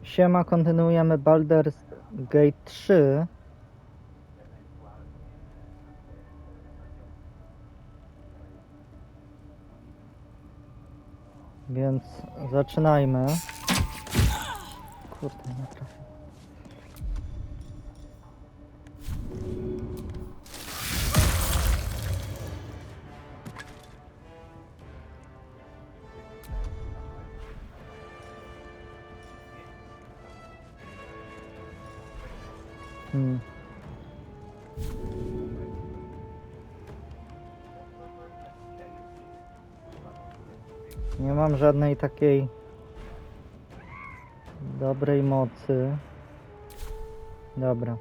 Siema, kontynuujemy Baldur's Gate 3. Więc zaczynajmy. Kurde, nie trafię. Nie mam żadnej takiej dobrej mocy. Dobra.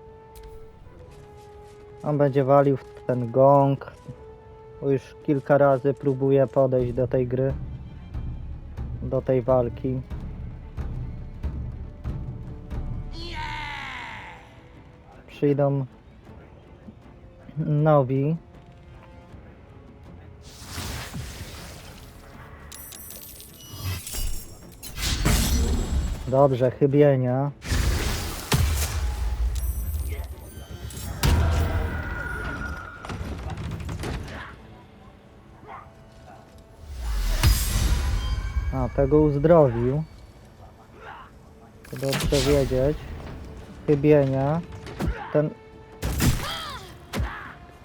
On będzie walił w ten gong. Bo już kilka razy próbuję podejść do tej gry. Do tej walki. Przyjdą nowi. Dobrze, chybienia. A, tego uzdrowił. To dobrze wiedzieć. Chybienia.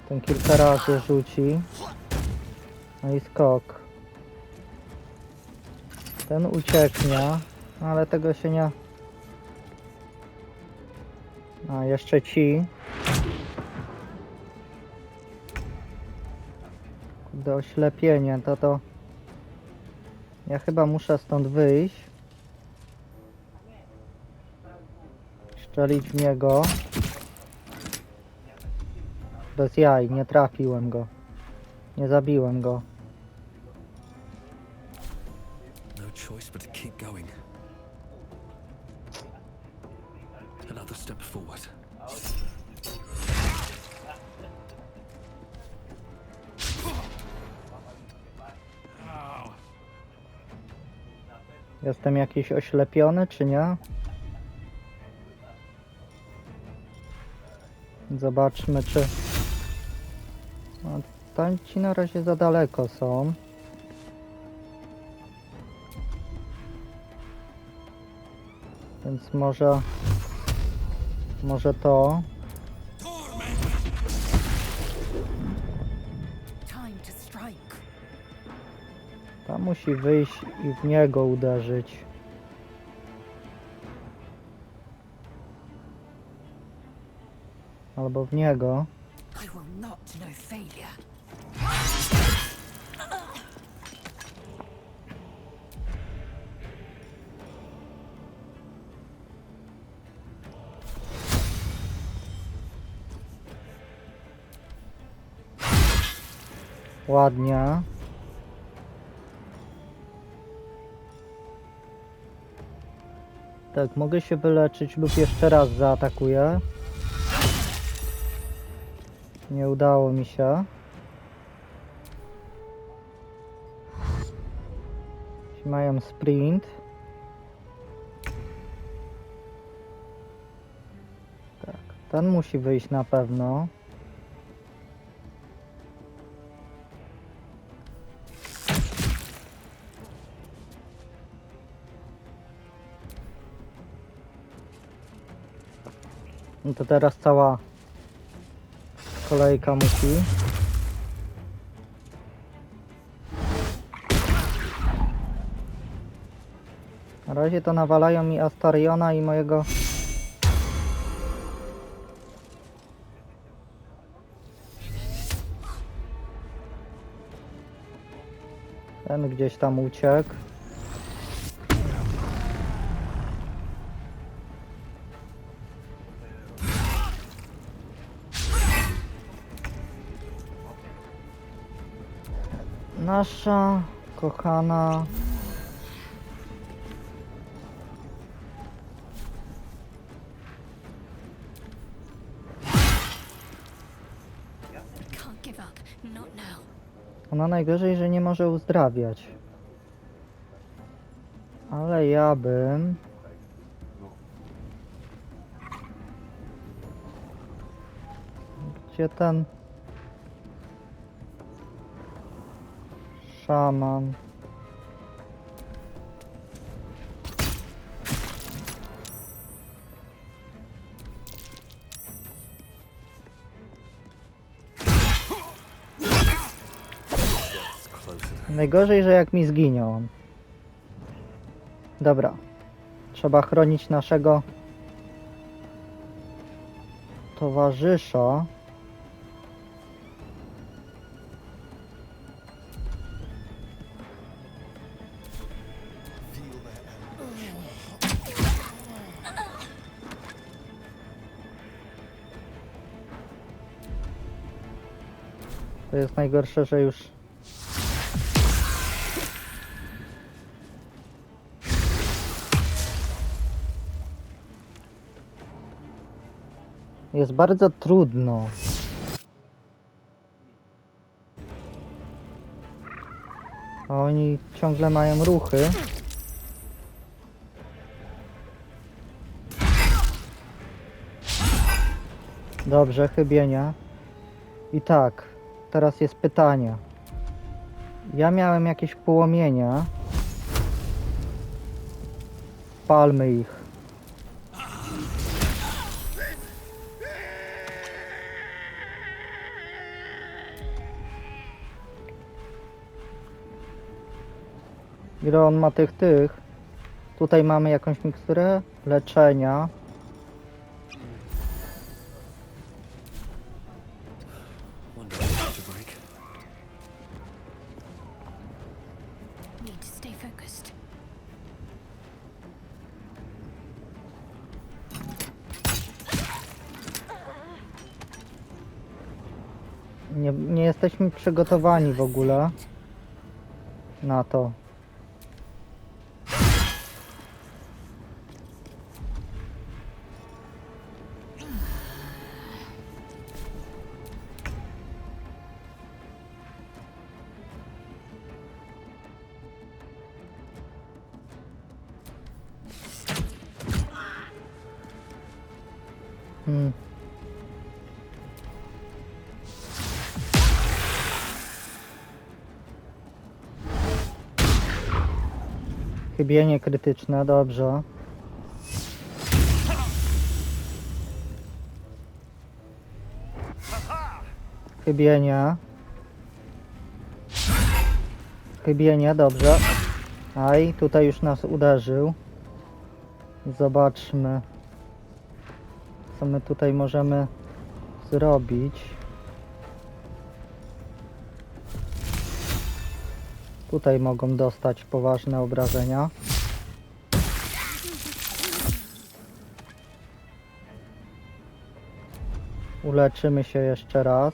Ten kilka razy rzuci. No i skok. Ten ucieknie. Ale tego się nie... A, jeszcze ci. Do oślepienia, to... Ja chyba muszę stąd wyjść. Strzelić w niego. Bez jaj, nie trafiłem go. Nie zabiłem go. No choice but to keep going. Another step forward. Jestem jakiś oślepiony, czy nie? Zobaczmy, czy... No, tam ci na razie za daleko są. Więc może to... Tam musi wyjść i w niego uderzyć. Albo w niego. Ładnie. Tak, mogę się wyleczyć lub jeszcze raz zaatakuję. Nie udało mi się. Mają sprint. Tak, ten musi wyjść na pewno. No to teraz cała kolejka musi. Na razie to nawalają mi Astariona i mojego... Ten gdzieś tam uciekł. Nasza kochana... Ona najgorzej, że nie może uzdrawiać. Ale ja bym... Gdzie ten szaman? Najgorzej, że jak mi zginie on. Dobra. Trzeba chronić naszego towarzysza. To jest najgorsze, że już jest bardzo trudno. A oni ciągle mają ruchy. Dobrze, chybienia. I tak, teraz jest pytanie. Ja miałem jakieś płomienia. Palmy ich. Ile on ma tych? Tutaj mamy jakąś miksturę leczenia. Wonder if I should break. Need to stay focused. Nie jesteśmy przygotowani w ogóle na to. Chybienie krytyczne, dobrze. Chybienie. Chybienie, dobrze. Aj, tutaj już nas uderzył. Zobaczmy, co my tutaj możemy zrobić. Tutaj mogą dostać poważne obrażenia. Uleczymy się jeszcze raz.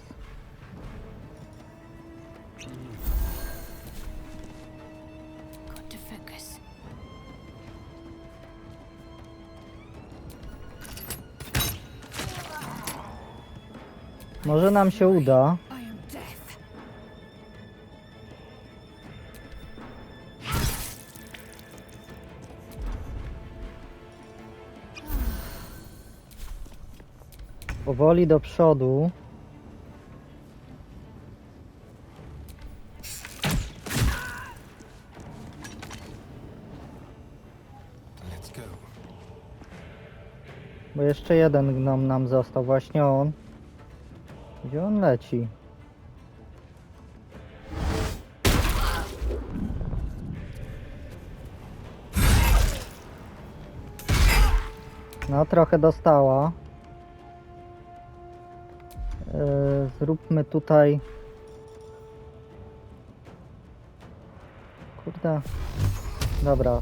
Got to focus. Może nam się uda. I am death. Powoli do przodu. Let's go. Bo jeszcze jeden gnom nam został. Właśnie on. Gdzie on leci? No, trochę dostała. Zróbmy tutaj... Kurde. Dobra.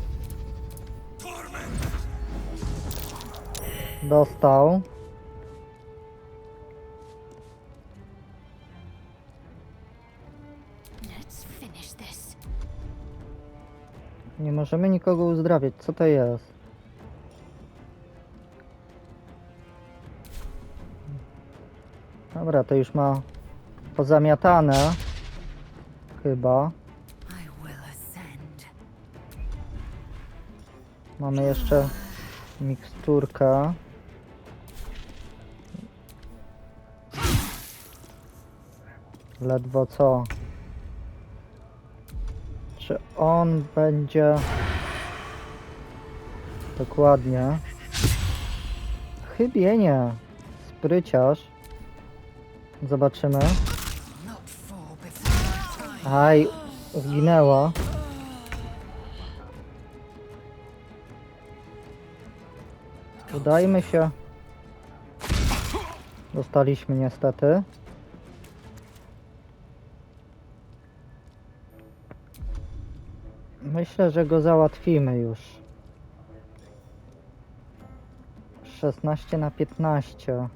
Dostał. Let's finish this. Nie możemy nikogo uzdrawiać. Co to jest? Dobra, to już ma pozamiatane. Chyba. I will ascend. Mamy jeszcze miksturkę. Ledwo co. Czy on będzie... Dokładnie. Chybienie. Spryciarz. Zobaczymy. Not fall before my time. Aj, zginęła. Udajmy się. Dostaliśmy niestety. Myślę, że go załatwimy już. 16/15.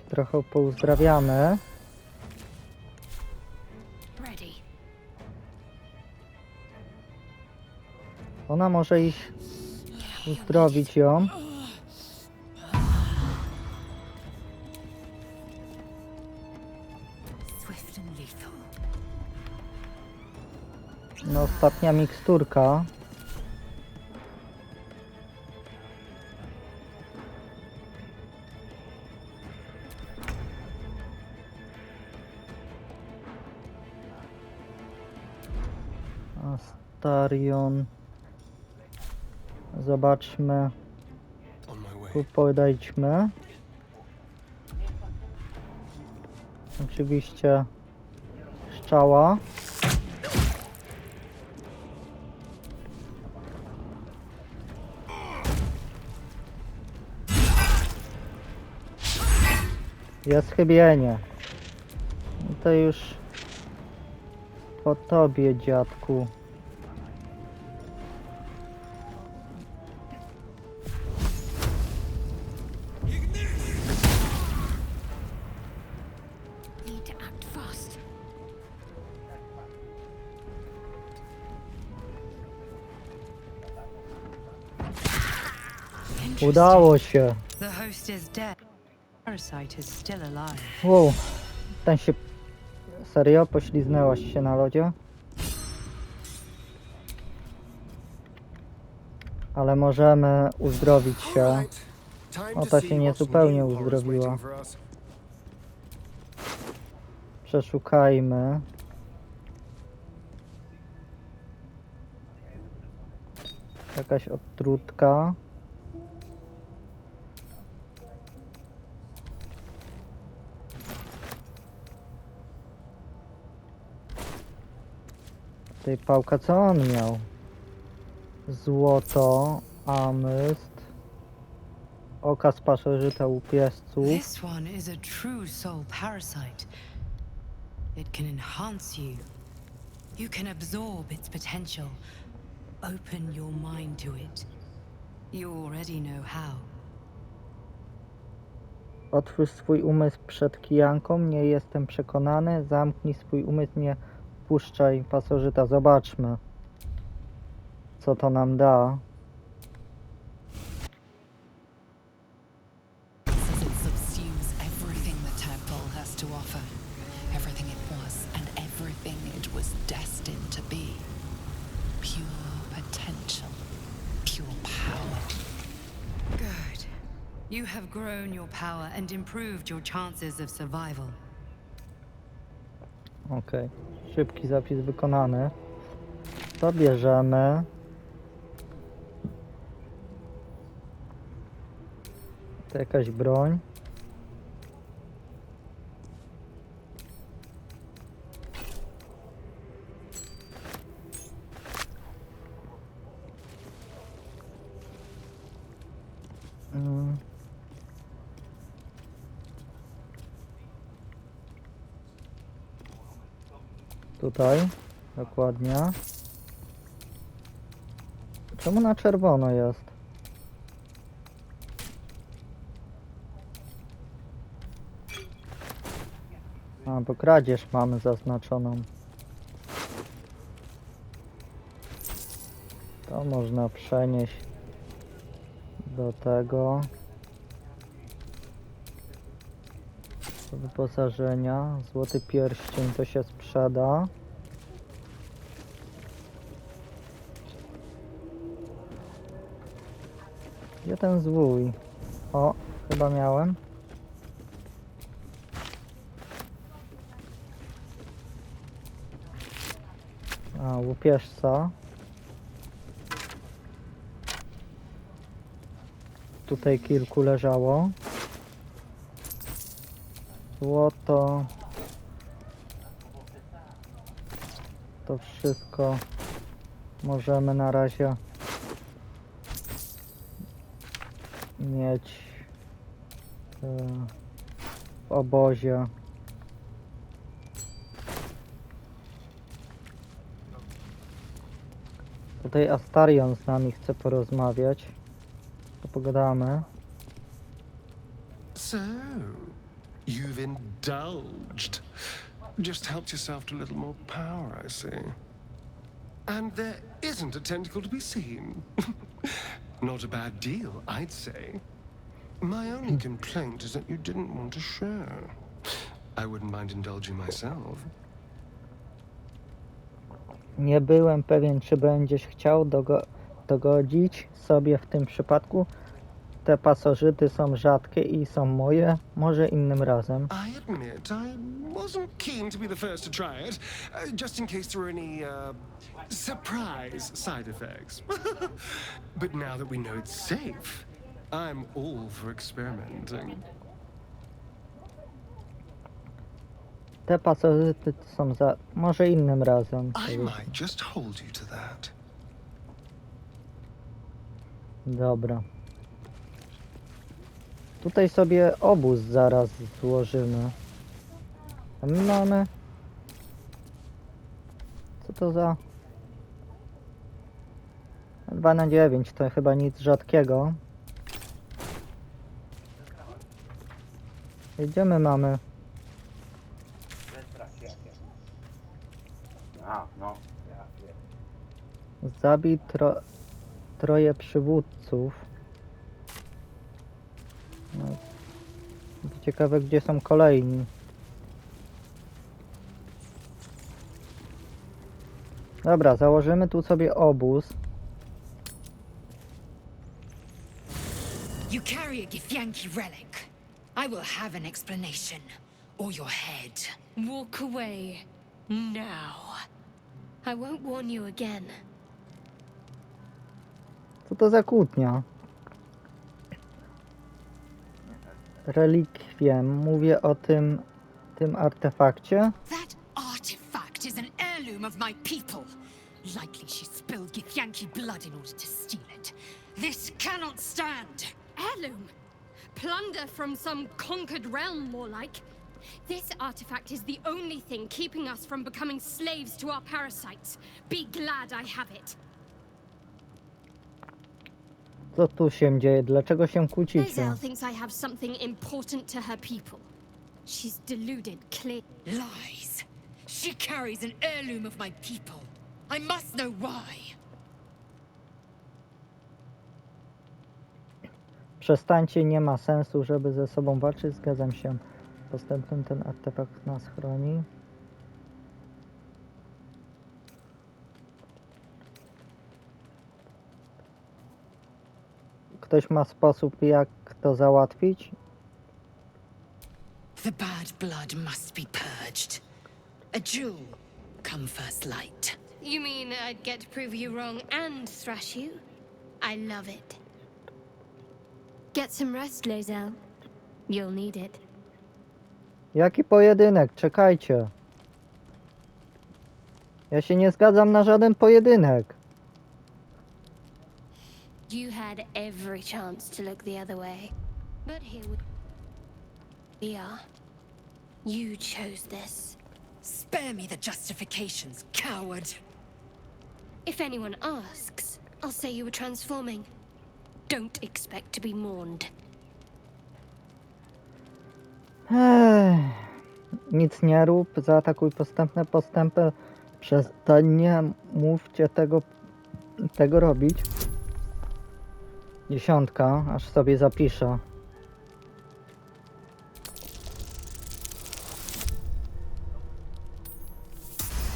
Trochę pouzdrawiamy. Ready. Ona może iść uzdrowić ją. Swift and lethal. No, ostatnia miksturka. Astarion. Zobaczmy. On my way. Tu podejdźmy. Oczywiście strzała. Jest chybienie. No to już po tobie, dziadku. Need to act fast. Udało się. The host is dead. Parasite is still alive. Wow. Ten się... Serio? Pośliznęłaś się na lodzie? Ale możemy uzdrowić się. Alright, time O, to ta see się nie what's zupełnie new or is uzdrowiła. waiting for us. Przeszukajmy. Jakaś odtrutka. Tej pałka, co on miał? Złoto, amyst, okaz pasożyta u piesców. This one is a true soul parasite. It can enhance you. You can absorb its potential. Open your mind to it. You already know how. Otwórz swój umysł przed kijanką, nie jestem przekonany. Zamknij swój umysł, nie puszczaj pasożyta. Zobaczmy, co to nam da. Says it subsumes everything the temple has to offer. Everything it was and everything it was destined to be. Pure potential. Pure power. Good. You have grown your power and improved your chances of survival. Okej, szybki zapis wykonany. To bierzemy. To jakaś broń. Tutaj, dokładnie. Czemu na czerwono jest? A, bo kradzież mamy zaznaczoną. To można przenieść do tego. Do wyposażenia. Złoty pierścień to się sprzeda. Gdzie ten zwój? O, chyba miałem. A, łupieżca. Tutaj kilku leżało. Złoto. To wszystko możemy na razie mieć w obozie. Tutaj Astarion z nami chce porozmawiać. To pogadamy. So, you've indulged. Just helped yourself to a little more power, I see. And there isn't a tentacle to be seen. Not a bad deal, I'd say. My only complaint is that you didn't want to share. I wouldn't mind indulging myself. Nie byłem pewien, czy będziesz chciał dogodzić sobie w tym przypadku. Te pasożyty są rzadkie i są moje. Może innym razem. I admit I wasn't keen to be the first to try it, just in case there were any surprise side effects. But now that we know it's safe, I'm all for experimenting. Te pasożyty są za... Może innym razem. I might just hold you to that. Dobra. Tutaj sobie obóz zaraz złożymy. A my mamy... Co to za... 2/9 to chyba nic rzadkiego. Jedziemy, mamy. Zabij troje przywódców. No. Ciekawe, gdzie są kolejni. Dobra, założymy tu sobie obóz. You carry a Githyanki relic. I will have an explanation. Or your head. Walk away. Now. I won't warn you again. Co to za kłótnia? Relikwiem. Mówię o tym artefakcie. That artifact is an heirloom of my people. Likely she spilled Githyanki blood in order to steal it. This cannot stand. Heirloom? Plunder from some conquered realm, more like. This artifact is the only thing keeping us from becoming slaves to our parasites. Be glad I have it. Co tu się dzieje? Dlaczego się kłócicie? Lae'zel thinks I have something important to her people. She's deluded, clear. Lies. She carries an heirloom of my people. I must know why. Przestańcie, nie ma sensu, żeby ze sobą walczyć. Zgadzam się. Postępem ten artefakt nas chroni. Ktoś ma sposób, jak to załatwić? The bad blood must be purged. A jewel come first light. You mean I'd get to prove you wrong and thrash you? I love it. Get some rest, Lae'zel. You'll need it. Jaki pojedynek? Czekajcie. Ja się nie zgadzam na żaden pojedynek. You had every chance to look the other way. But here we are. You chose this. Spare me the justifications, coward. If anyone asks, I'll say you were transforming. Don't expect to be mourned. Nic nie rób, zaatakuj postępy. Przestań, nie mówcie tego robić. 10, aż sobie zapiszę.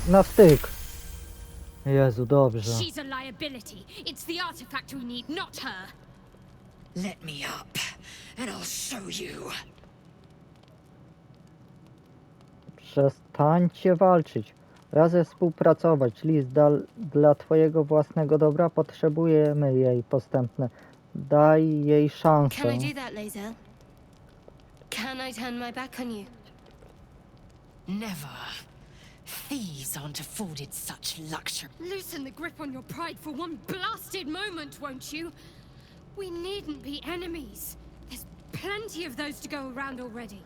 Na styk. Jezu, dobrze. She's a liability. It's the artifact we need, not her. Let me up, and I'll show you. Przestańcie walczyć. Razem współpracować. List dla twojego własnego dobra. Potrzebujemy jej postępne. Daj jej szansę. Can I do that, Lae'zel? Can I turn my back on you? Never. Thieves aren't afforded such luxury. Loosen the grip on your pride for one blasted moment, won't you? We needn't be enemies. There's plenty of those to go around already.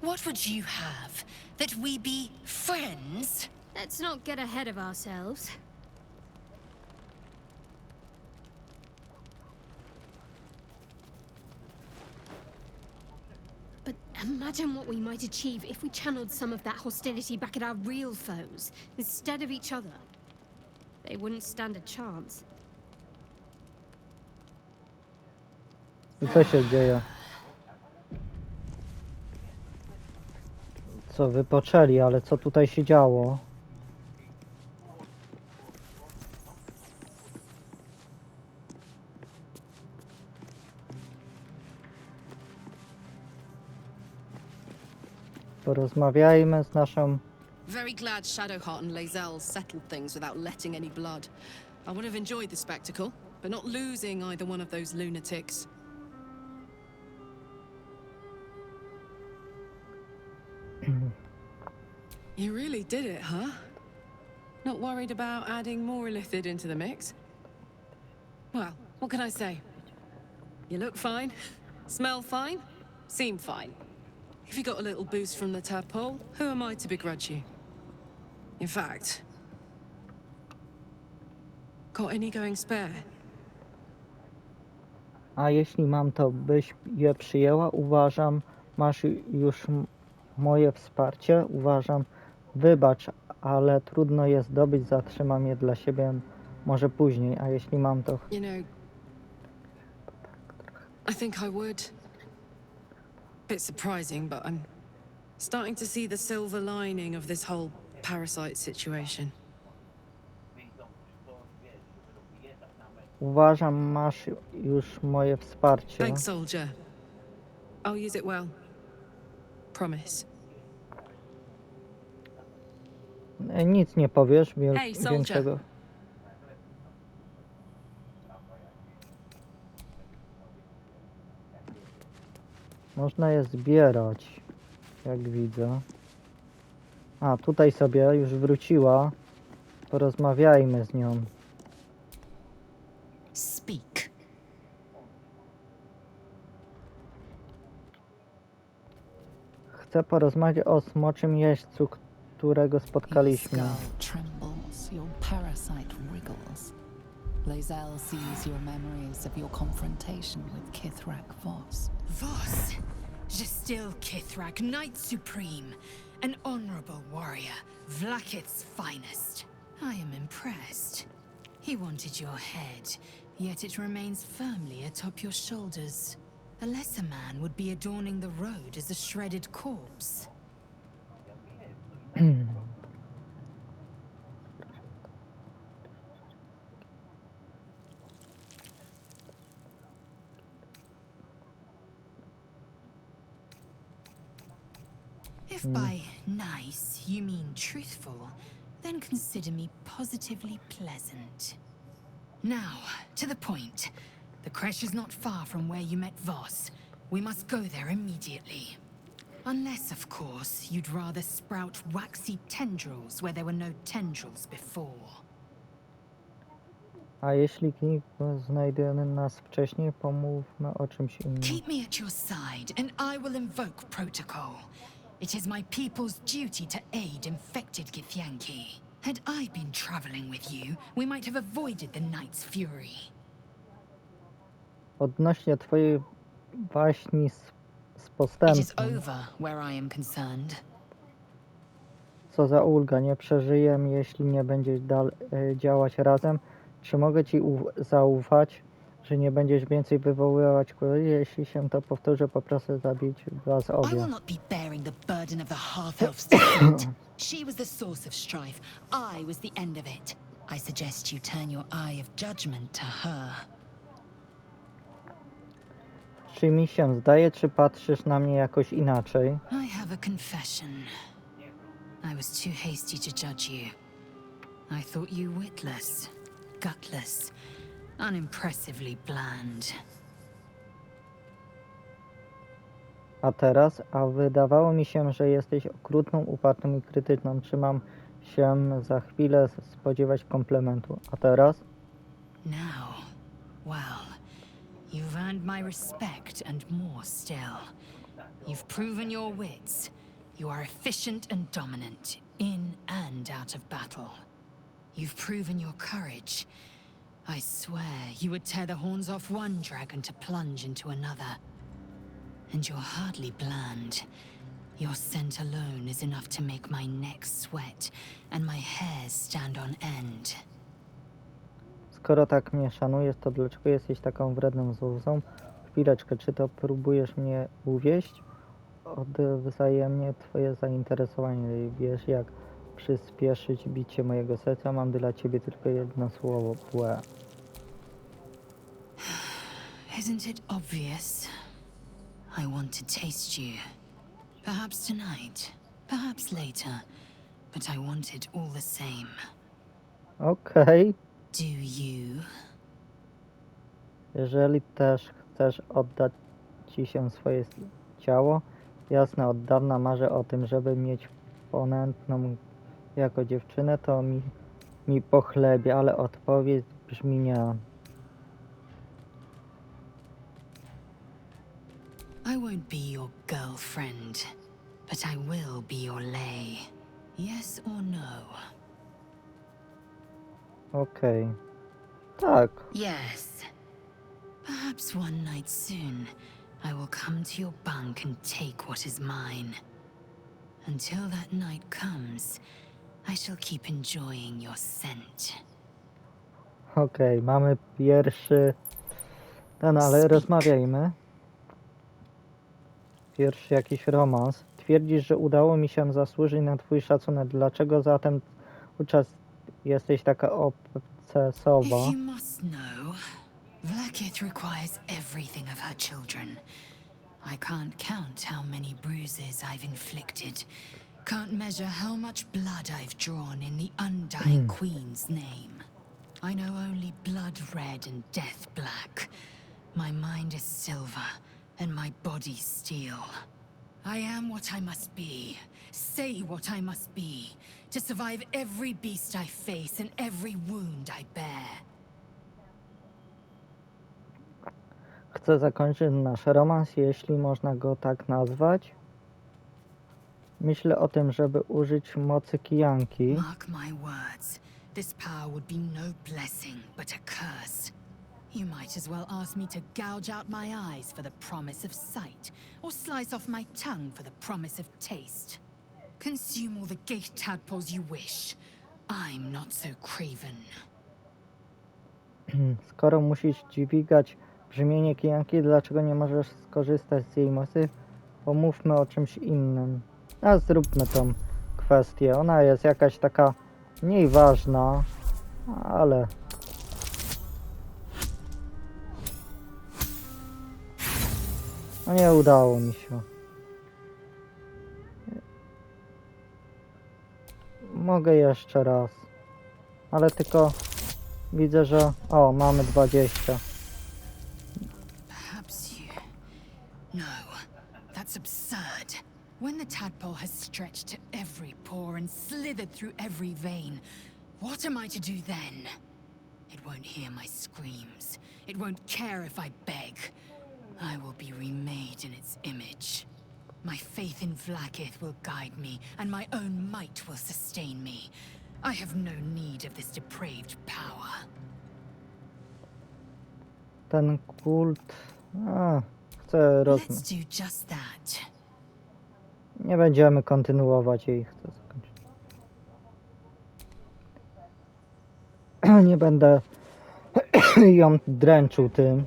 What would you have? That we be friends? Let's not get ahead of ourselves. But imagine what we might achieve if we channeled some of that hostility back at our real foes, instead of each other. They wouldn't stand a chance. I co się dzieje? Co wypoczęli, ale co tutaj się działo? Porozmawiajmy z naszą... Very glad Shadowheart and Lae'zel settled things without letting any blood. I would have enjoyed the spectacle, but not losing either one of those lunatics. You really did it, huh? Not worried about adding more illithid into the mix? Well, what can I say? You look fine, smell fine, seem fine. If you got a little boost from the tadpole, who am I to begrudge you? In fact, got any going spare? A jeśli mam, to byś je przyjęła? Uważam, masz już moje wsparcie. Uważam, wybacz, ale trudno je zdobyć. Zatrzymam je dla siebie może później. A jeśli mam, to... You know, I think I would. Bit surprising, but I'm starting to see the silver lining of this whole parasite situation. Uważam, masz już moje wsparcie. Thanks, soldier. I'll use it well. Promise. Nic nie powiesz Hey, soldier. większego. Można je zbierać, jak widzę. A, tutaj sobie już wróciła. Porozmawiajmy z nią. Speak. Chcę porozmawiać o smoczym jeźdźcu, którego spotkaliśmy. Your skull trembles, your parasite wriggles. Lae'zel sees your memories of your confrontation with Kithrak Voss. Voss. Justil Kithrak, Knight Supreme. An honorable warrior. Vlaakith's finest. I am impressed. He wanted your head, yet it remains firmly atop your shoulders. A lesser man would be adorning the road as a shredded corpse. If by nice you mean truthful, then consider me positively pleasant. Now, to the point. The creche is not far from where you met Voss. We must go there immediately. Unless, of course, you'd rather sprout waxy tendrils where there were no tendrils before. A jeśli nikt znajdzie nas wcześniej, pomówmy o czymś innym. Keep me at your side, and I will invoke protocol. It is my people's duty to aid infected Githyanki. Had I been traveling with you, we might have avoided the Knight's fury. Odnośnie twojej waśni z It is postępem. over where I am concerned. Co za ulga, nie przeżyjemy, jeśli nie będziesz działać razem. Czy mogę ci zaufać? że nie będziesz więcej wywoływać kuli. Jeśli się to powtórzy, poproszę zabić was I obie. will not be bearing the burden of the half-elf's defeat. She was the source of strife. I was the end of it. I suggest you turn your eye of judgment to her. Czy mi się zdaje, czy patrzysz na mnie jakoś inaczej? I have a confession. I was too hasty to judge you. I thought you witless, gutless, unimpressively bland. A teraz? A wydawało mi się, że jesteś okrutną, upartą i krytyczną. Czy mam się za chwilę spodziewać komplementu? A teraz? Now, well, you've earned my respect and more still. You've proven your wits. You are efficient and dominant, in and out of battle. You've proven your courage. I swear you would tear the horns off one dragon to plunge into another. And you're hardly bland. Your scent alone is enough to make my neck sweat and my hairs stand on end. Skoro tak mnie szanujesz, to dlaczego jesteś taką wredną złuzą? Chwileczkę, czy to próbujesz mnie uwieść? Odwzajemnie twoje zainteresowanie. Wiesz, jak przyspieszyć bicie mojego serca? Mam dla ciebie tylko jedno słowo. Błe. Isn't it obvious? I want to taste you. Perhaps tonight, perhaps later, but I want it all the same. Okej. Do you? Jeżeli też chcesz oddać ci się swoje ciało, jasne, od dawna marzę o tym, żeby mieć ponętną jako dziewczynę, to mi pochlebie, ale odpowiedź brzmi nie. I won't be your girlfriend, but I will be your lay. Yes or no? Okej. Tak. Yes. Perhaps one night soon, I will come to your bunk and take what is mine. Until that night comes, I shall keep enjoying your scent. Okej, mamy pierwszy ten, ale rozmawiajmy. Pierwszy jakiś romans. Twierdzisz, że udało mi się zasłużyć na twój szacunek. Dlaczego zatem jesteś taka obcesowa? If you must know, Vlaakith requires everything of her children. I can't count how many bruises I've inflicted. Can't measure how much blood I've drawn in the undying Queen's name. I know only blood red and death black. My mind is silver, and my body steel. I am what I must be, say what I must be, to survive every beast I face and every wound I bear. Chcę zakończyć nasz romans, jeśli można go tak nazwać. Myślę o tym, żeby użyć mocy kijanki. Mark my words, this power would be no blessing, but a curse. You might as well ask me to gouge out my eyes for the promise of sight, or slice off my tongue for the promise of taste. Consume all the gate tadpoles you wish. I'm not so craven. Skoro musisz dźwigać brzmienie kijanki, dlaczego nie możesz skorzystać z jej mocy? Pomówmy o czymś innym. A zróbmy tą kwestię. Ona jest jakaś taka mniej ważna, ale... No nie udało mi się. Mogę jeszcze raz. Ale tylko widzę, że... O, mamy 20. Perhaps you... No, that's absurd. When the tadpole has stretched to every pore and slithered through every vein, what am I to do then? It won't hear my screams. It won't care if I beg. I will be remade in its image. My faith in Vlaakith will guide me, and my own might will sustain me. I have no need of this depraved power. Ten kult... chcę Let's do just that. Nie będziemy kontynuować jej. Chcę zakończyć. Nie będę ją dręczył tym.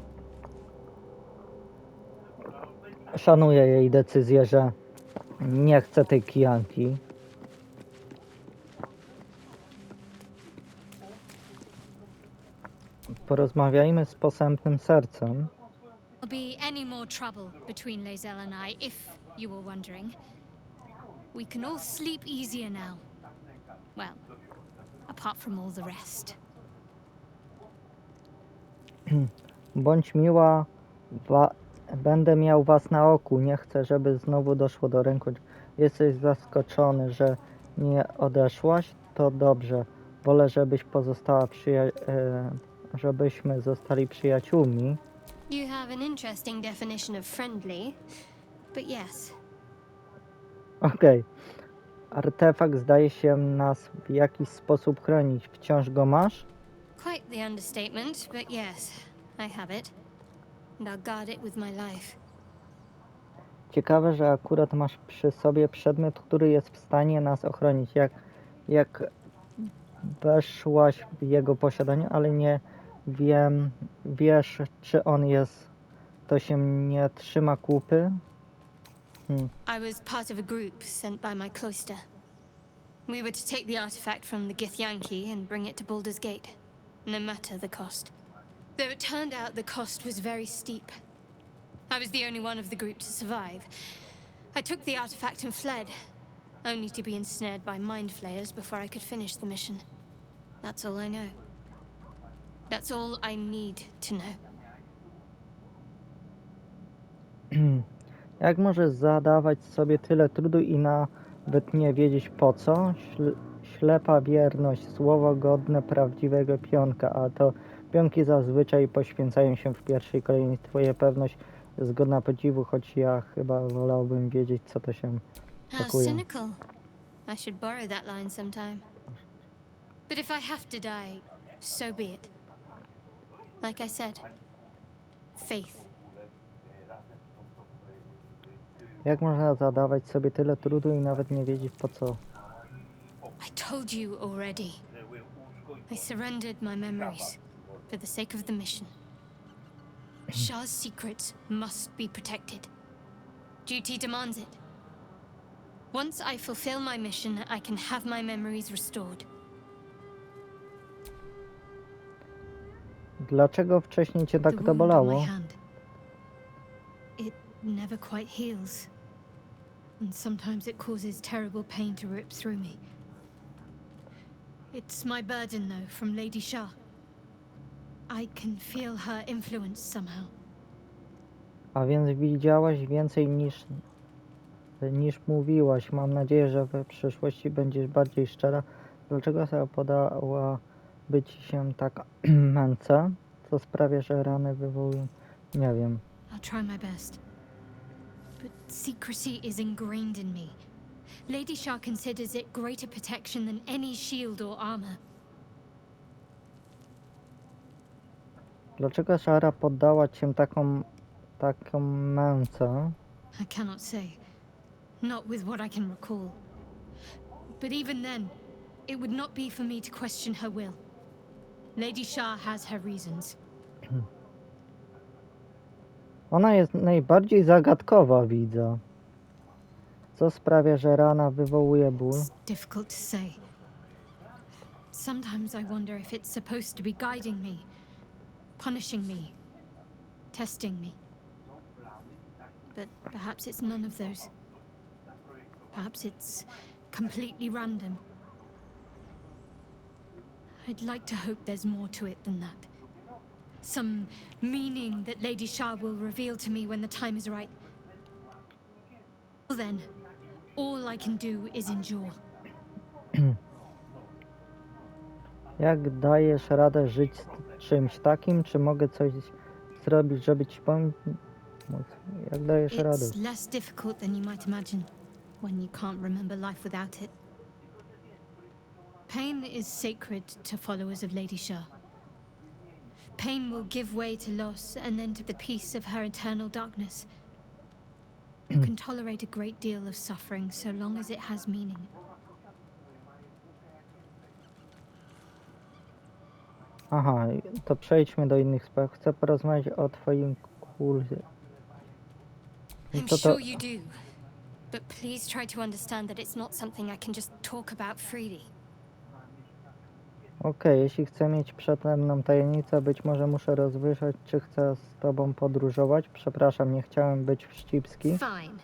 Szanuję jej decyzję, że nie chce tej kijanki. Porozmawiajmy z posępnym sercem. There'll be any more trouble between Lae'zel and I, if you were wondering. We can all sleep easier now. Well, apart from all the rest. Bądź miła, będę miał was na oku. Nie chcę, żeby znowu doszło do rękodzielstwa. Jesteś zaskoczony, że nie odeszłaś? To dobrze. Wolę, żebyś pozostała żebyśmy zostali przyjaciółmi. You have an interesting definition of friendly, but yes. Okej. Artefakt zdaje się nas w jakiś sposób chronić. Wciąż go masz? Quite the understatement, but yes, I have it. And I'll guard it with my life. Ciekawe, że akurat masz przy sobie przedmiot, który jest w stanie nas ochronić. Jak weszłaś w jego posiadanie, ale nie wiem, wiesz, czy on jest, to się nie trzyma kupy? I was part of a group sent by my cloister. We were to take the artifact from the Githyanki and bring it to Baldur's Gate, no matter the cost. Though it turned out the cost was very steep. I was the only one of the group to survive. I took the artifact and fled, only to be ensnared by mind flayers before I could finish the mission. That's all I know. That's all I need to know. Jak możesz zadawać sobie tyle trudu i nawet nie wiedzieć po co? Ślepa wierność, słowo godne prawdziwego pionka, a to pionki zazwyczaj poświęcają się w pierwszej kolejności. Twoja pewność jest godna podziwu, choć ja chyba wolałbym wiedzieć, co to się How pakuje. cynical. I should borrow that line sometime. But if I have to die, so be it. Like I said, faith. Jak można zadawać sobie tyle trudu i nawet nie wiedzieć po co? I told you already. I surrendered my memories for the sake of the mission. Shah's secrets must be protected. Duty demands it. Once I fulfill my mission, I can have my memories restored. Dlaczego wcześniej cię tak The to wound on my bolało? hand. It never quite heals. And sometimes it causes terrible pain to rip through me. It's my burden, though, from Lady Shah. I can feel her influence somehow. A więc widziałaś więcej niż mówiłaś. Mam nadzieję, że we przyszłości będziesz bardziej szczera. Dlaczego sobie podała być się tak męce? Co sprawia, że rany wywołują? Nie wiem. I'll try my best. But secrecy is ingrained in me. Lady Shah considers it greater protection than any shield or armor. Dlaczego Shara poddała cię taką męce? I cannot say. Not with what I can recall. But even then, it would not be for me to question her will. Lady Shah has her reasons. Ona jest najbardziej zagadkowa, widzę. Co sprawia, że rana wywołuje ból? It's difficult to say. Sometimes I wonder if it's supposed to be guiding me, punishing me, testing me. But perhaps it's none of those. Perhaps it's completely random. I'd like to hope there's more to it than that. Some meaning that Lady Shah will reveal to me when the time is right. Well then, all I can do is endure. Jak dajesz radę żyć z czymś takim? Czy mogę coś zrobić, żeby ci pomóc? Jak dajesz radę? It's less difficult than you might imagine when you can't remember life without it. Pain is sacred to followers of Lady Shah. Pain will give way to loss and then to the peace of her eternal darkness. You can tolerate a great deal of suffering so long as it has meaning. Aha, to przejdźmy do innych spraw. Chcę porozmawiać o twoim kulcie. I I'm to sure you do. But please try to understand that it's not something I can just talk about freely. Okej, jeśli chcę mieć przede mną tajemnicę, być może muszę rozwyżać, czy chcę z tobą podróżować. Przepraszam, nie chciałem być wścibski. Fine.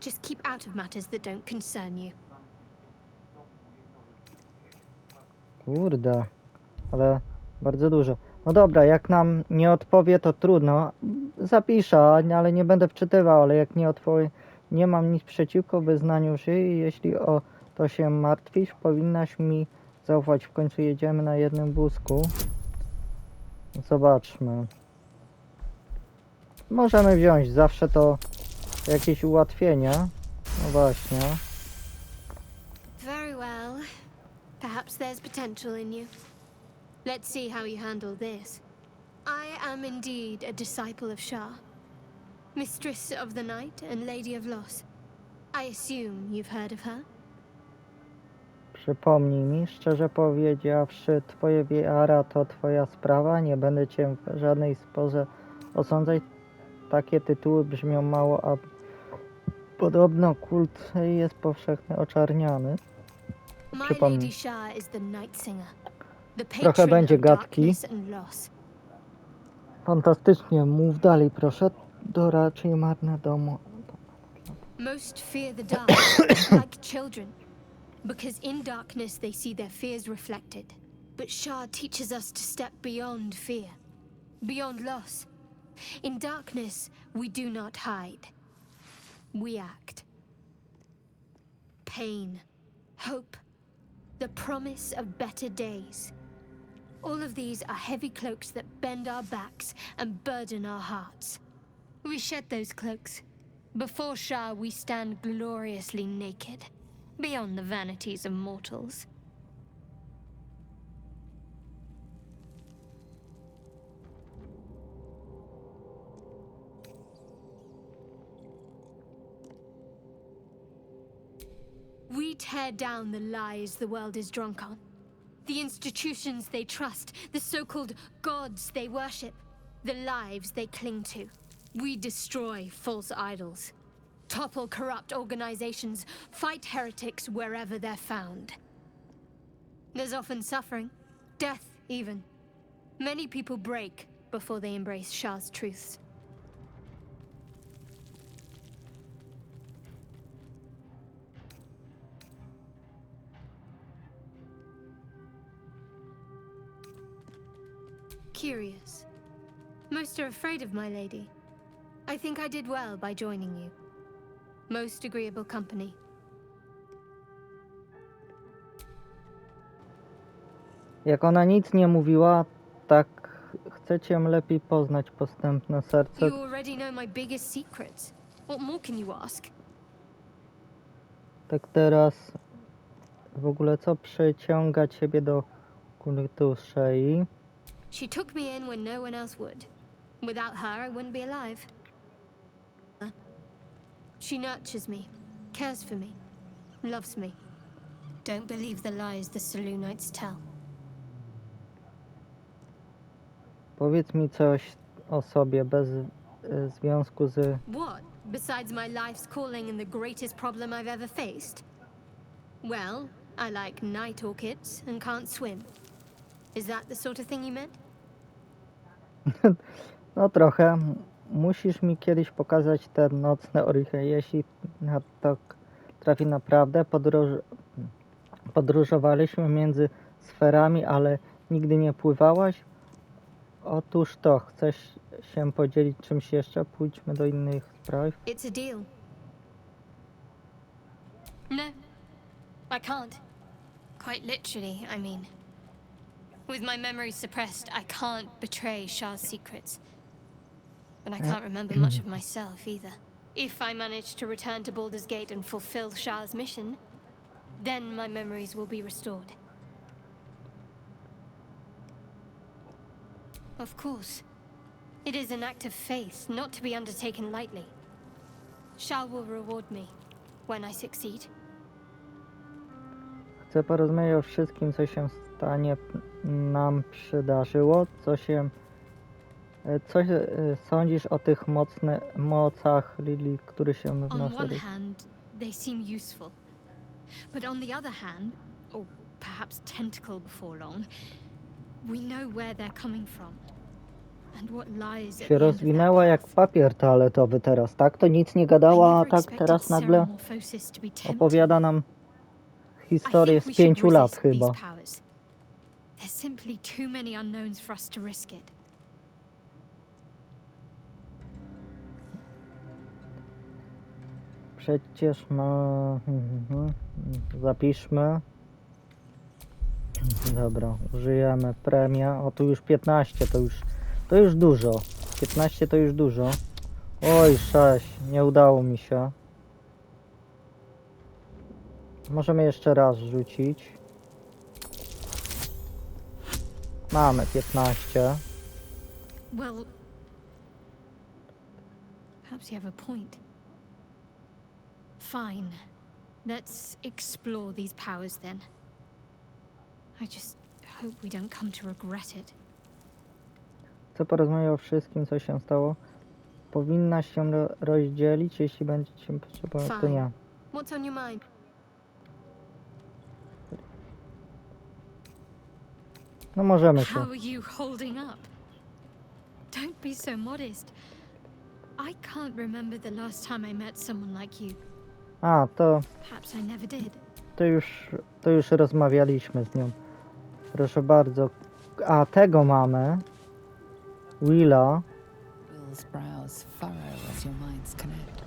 Just keep out of matters that don't concern you. Kurde, ale bardzo dużo. No dobra, jak nam nie odpowie, to trudno. Zapiszę, ale nie będę wczytywał, ale jak nie odpowie, nie mam nic przeciwko wyznaniu szyi. Jeśli o to się martwisz, powinnaś mi zaufać. W końcu jedziemy na jednym wózku. Zobaczmy. Możemy wziąć, zawsze to jakieś ułatwienie. No właśnie. Very well. Perhaps there's potential in you. Let's see how you handle this. I am indeed a disciple of Shah, mistress of the night and lady of loss. I assume you've heard of her? Przypomnij mi, szczerze powiedziawszy, twoje wiara to twoja sprawa, nie będę cię w żadnej sporze osądzać. Takie tytuły brzmią mało, a podobno kult jest powszechnie oczarniany. My Przypomnij. Lady Shah is the night singer, the Trochę patron będzie of gadki. darkness and loss. Fantastycznie, mów dalej proszę, to raczej marne domu. Most fear the dark, like children, because in darkness they see their fears reflected. But Shah teaches us to step beyond fear, beyond loss. In darkness, we do not hide. We act. Pain, hope, the promise of better days. All of these are heavy cloaks that bend our backs and burden our hearts. We shed those cloaks. Before Shah, we stand gloriously naked, beyond the vanities of mortals. We tear down the lies the world is drunk on. The institutions they trust, the so-called gods they worship, the lives they cling to. We destroy false idols, topple corrupt organizations, fight heretics wherever they're found. There's often suffering, death even. Many people break before they embrace Shah's truths. Curious. Most are afraid of my lady. I think I did well by joining you. Most agreeable company. Jak ona nic nie mówiła, tak chcę cię lepiej poznać, postępne serce. You already know my biggest secrets. What more can you ask? Tak teraz w ogóle co przyciąga ciebie do kultu szyi? She took me in when no one else would. Without her, I wouldn't be alive. She nurtures me, cares for me, loves me. Don't believe the lies the Selûnites tell. Powiedz mi coś o sobie bez związku z... What, besides my life's calling and the greatest problem I've ever faced? Well, I like night orchids and can't swim. Is that the sort of thing you meant? No trochę. Musisz mi kiedyś pokazać te nocne orchy. Jeśli na to trafi naprawdę, podróżowaliśmy między sferami, ale nigdy nie pływałaś? Otóż to, chcesz się podzielić czymś jeszcze? Pójdźmy do innych spraw. It's a deal. No, I can't. Quite literally, I mean. With my memory suppressed, I can't betray Shah's secrets. But I can't remember much of myself either. If I manage to return to Baldur's Gate and fulfill Shah's mission, then my memories will be restored. Of course. It is an act of faith, not to be undertaken lightly. Shah will reward me when I succeed. Chcę porozmawiać o wszystkim, co się stanie nam przydarzyło. Co sądzisz o tych mocach Lili, które się w On nas one hand, they seem useful. But on the other hand, or perhaps tentacle before long, we know where they're coming from. And what lies at się the end of rozwinęła that jak path. papier toaletowy teraz, tak? To nic nie I gadała, a never tak expected teraz nagle Ceramorphosis to be tempting. opowiada nam I historię think z we should 5 lat resist chyba. these powers. There's simply too many unknowns for us to risk it. Przecież zapiszmy. Dobra, użyjemy premia. O, tu już 15, to już dużo. 15 to już dużo. Oj, 6, nie udało mi się. Możemy jeszcze raz rzucić. Mamy 15. Well, perhaps you have a point. Fine. Let's explore these powers then. I just hope we don't come to regret it. Chcę porozmawiać o wszystkim, co się stało. Powinnaś się rozdzielić, jeśli będziecie potrzebować, to nie. What's on your mind? No możemy się. How are you holding up? Don't be so modest. I can't remember the last time I met someone like you. A, Perhaps I never did. to już rozmawialiśmy z nią. Proszę bardzo. A, tego mamy. Willa. Will's brows furrow as your minds connect.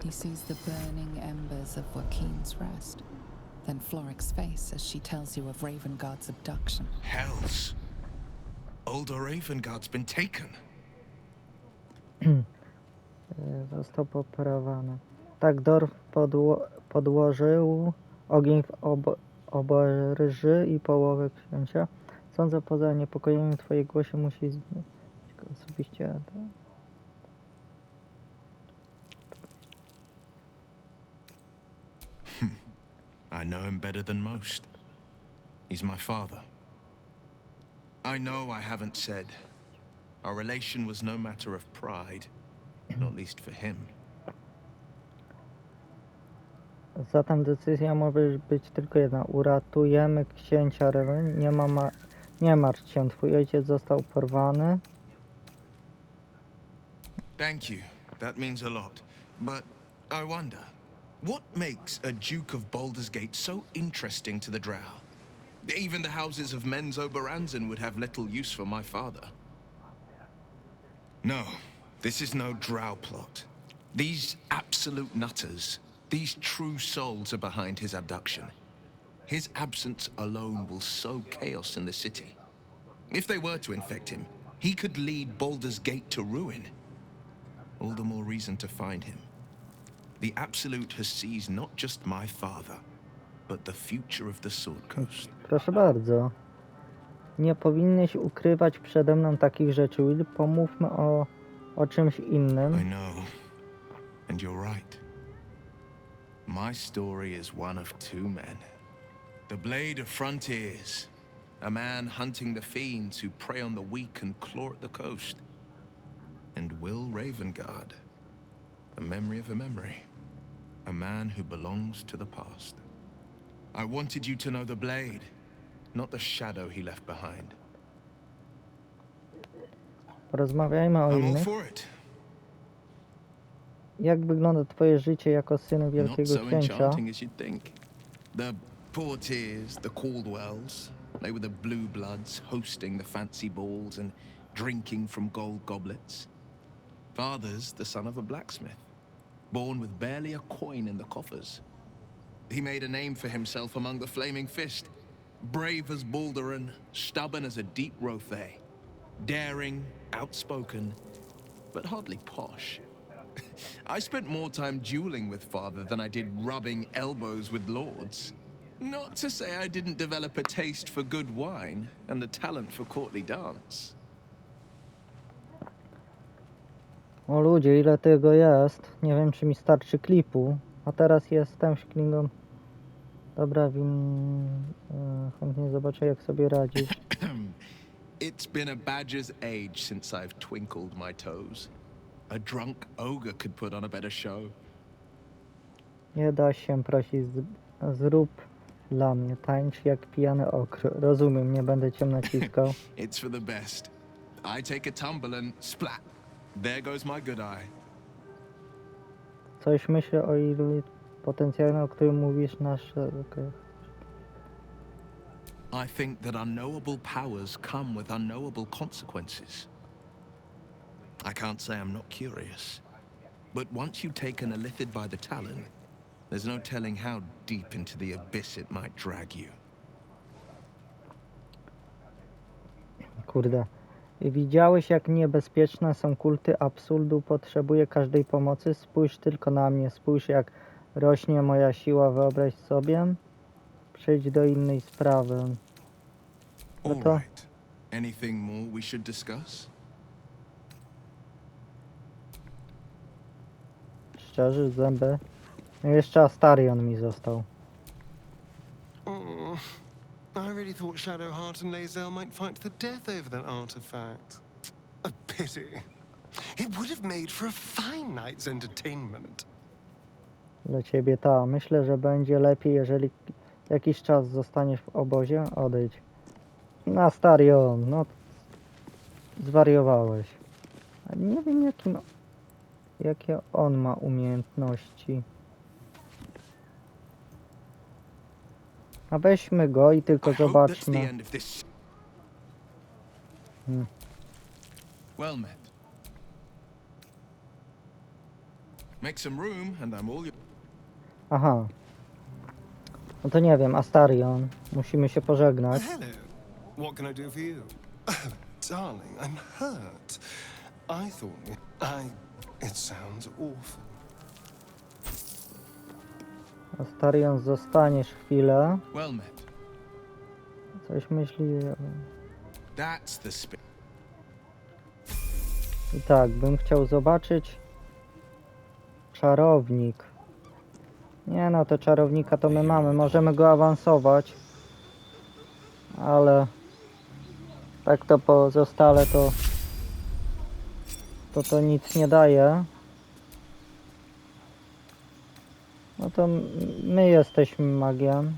He sees the burning embers of Joaquin's rest, then Floric's face as she tells you of Ravengard's abduction. Hells. Older Ravengard's been taken. Został poparowany. Tak, Dorf podłożył ogień w obozie i połowę księcia. Sądzę, poza niepokojeniem w twojej głosie musi zmienić osobiście. I know him better than most. He's my father. I know I haven't said. Our relation was no matter of pride, not least for him. Zatem decyzja może być tylko jedna. Uratujemy księcia Rewen. Nie martw się, twój ojciec został porwany. Thank you. That means a lot. But I wonder, what makes a Duke of Baldur's Gate so interesting to the Drow? Even the houses of Men's Oberanzen would have little use for my father. No, this is no Drow plot. These absolute nutters, these true souls are behind his abduction. His absence alone will sow chaos in the city. If they were to infect him, he could lead Baldur's Gate to ruin. All the more reason to find him. The Absolute has seized not just my father, but the future of the Sword Coast. Proszę bardzo. Nie powinnyś ukrywać przede mną takich rzeczy, Will. Pomówmy o czymś innym. I know, and you're right. My story is one of two men. The Blade of Frontiers, a man hunting the fiends who prey on the weak and claw at the coast. And Will Ravengard, a memory of a memory. A man who belongs to the past. I wanted you to know the Blade, not the shadow he left behind. Porozmawiajmy o I'm all innych. for it. Jak wygląda twoje życie jako syn Not wielkiego so księcia? enchanting as you'd think. The Portiers, the Caldwells, they were the blue bloods hosting the fancy balls and drinking from gold goblets. Father's the son of a blacksmith, born with barely a coin in the coffers. He made a name for himself among the Flaming Fist. Brave as Baldur, stubborn as a deep Rothay. Daring, outspoken, but hardly posh. I spent more time dueling with father than I did rubbing elbows with lords. Not to say I didn't develop a taste for good wine and the talent for courtly dance. O ludzie, ile tego jest? Nie wiem, czy mi starczy klipu. A teraz jestem w Klingon. Dobra, chętnie zobaczę, jak sobie radzisz. It's been a badger's age since I've twinkled my toes. A drunk ogre could put on a better show. Nie da się prosić, zrób dla mnie, tańcz jak pijany okr. Rozumiem, nie będę cię naciskał. It's for the best. I take a tumble and splat. There goes my good eye. Coś myślę o ilu potencjalnym, o którym mówisz okay. I think that unknowable powers come with unknowable consequences. I can't say I'm not curious, but once you've taken a lithid by the talon, there's no telling how deep into the abyss it might drag you. Kurde. Widziałeś, jak niebezpieczne są kulty absurdu? Potrzebuję każdej pomocy. Spójrz tylko na mnie. Spójrz, jak rośnie moja siła. Wyobraź sobie. Przejdź do innej sprawy. No to... All right. Anything more we should discuss? Szczerze, zęby. No jeszcze Astarion mi został. Oh, I really thought Shadowheart and Lae'zel might fight to the death over that artifact. A pity. It would have made for a fine night's entertainment. Dla ciebie ta. Myślę, że będzie lepiej, jeżeli jakiś czas zostaniesz w obozie. Odejdź. No Astarion, no zwariowałeś. A nie wiem jakie on ma umiejętności. A weźmy go i tylko zobaczmy. Well met. Make some room and I'm all Aha. No to nie wiem, Astarion. Musimy się pożegnać. Hello. What can I do for you? Darling, I'm hurt. I thought... It sounds awful. Astarion, zostaniesz chwilę. well met. Coś myśli... That's the spirit. I tak, bym chciał zobaczyć... Czarownik. Nie no, to czarownika to my mamy. Możemy go awansować. Ale... Tak to pozostale to nic nie daje. No to my jesteśmy magiem.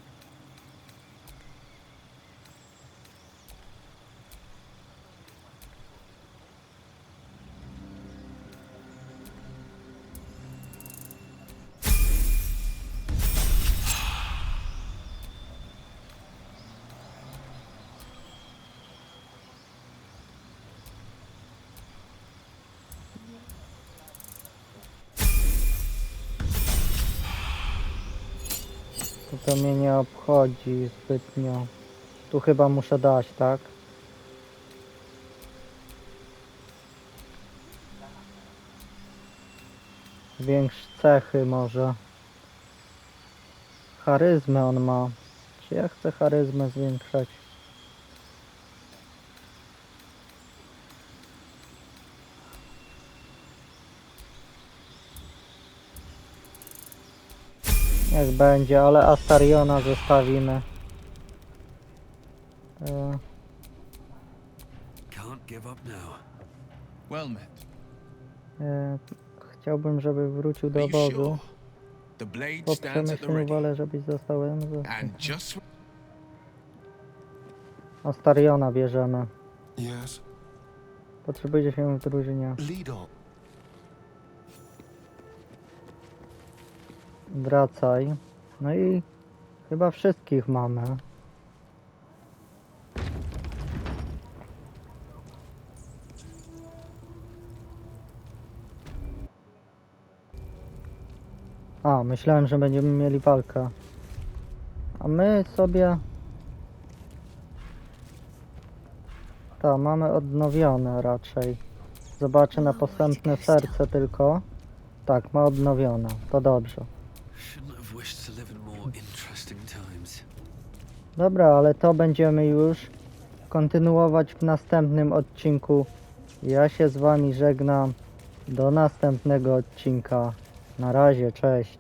To mnie nie obchodzi zbytnio. Tu chyba muszę dać, tak? Większe cechy może. Charyzmę on ma. Czy ja chcę charyzmę zwiększać? Jak będzie, ale Astariona zostawimy. Can't give up now. Well met. Chciałbym, żeby wrócił do Are you obozu. sure? The blade Po stands at the przemyśleniu ready. wolę, żebyś został. And just Astariona bierzemy. Yes? Potrzebuje się w drużynie. Lead on. Wracaj. No i chyba wszystkich mamy. A, myślałem, że będziemy mieli walkę. A my sobie... Tak, mamy odnowione raczej. Zobaczę na posępne serce tylko. Tak, ma odnowione. To dobrze. Shouldn't have wished to live in more interesting times. Dobra, ale to będziemy już kontynuować w następnym odcinku. Ja się z wami żegnam. Do następnego odcinka. Na razie, cześć.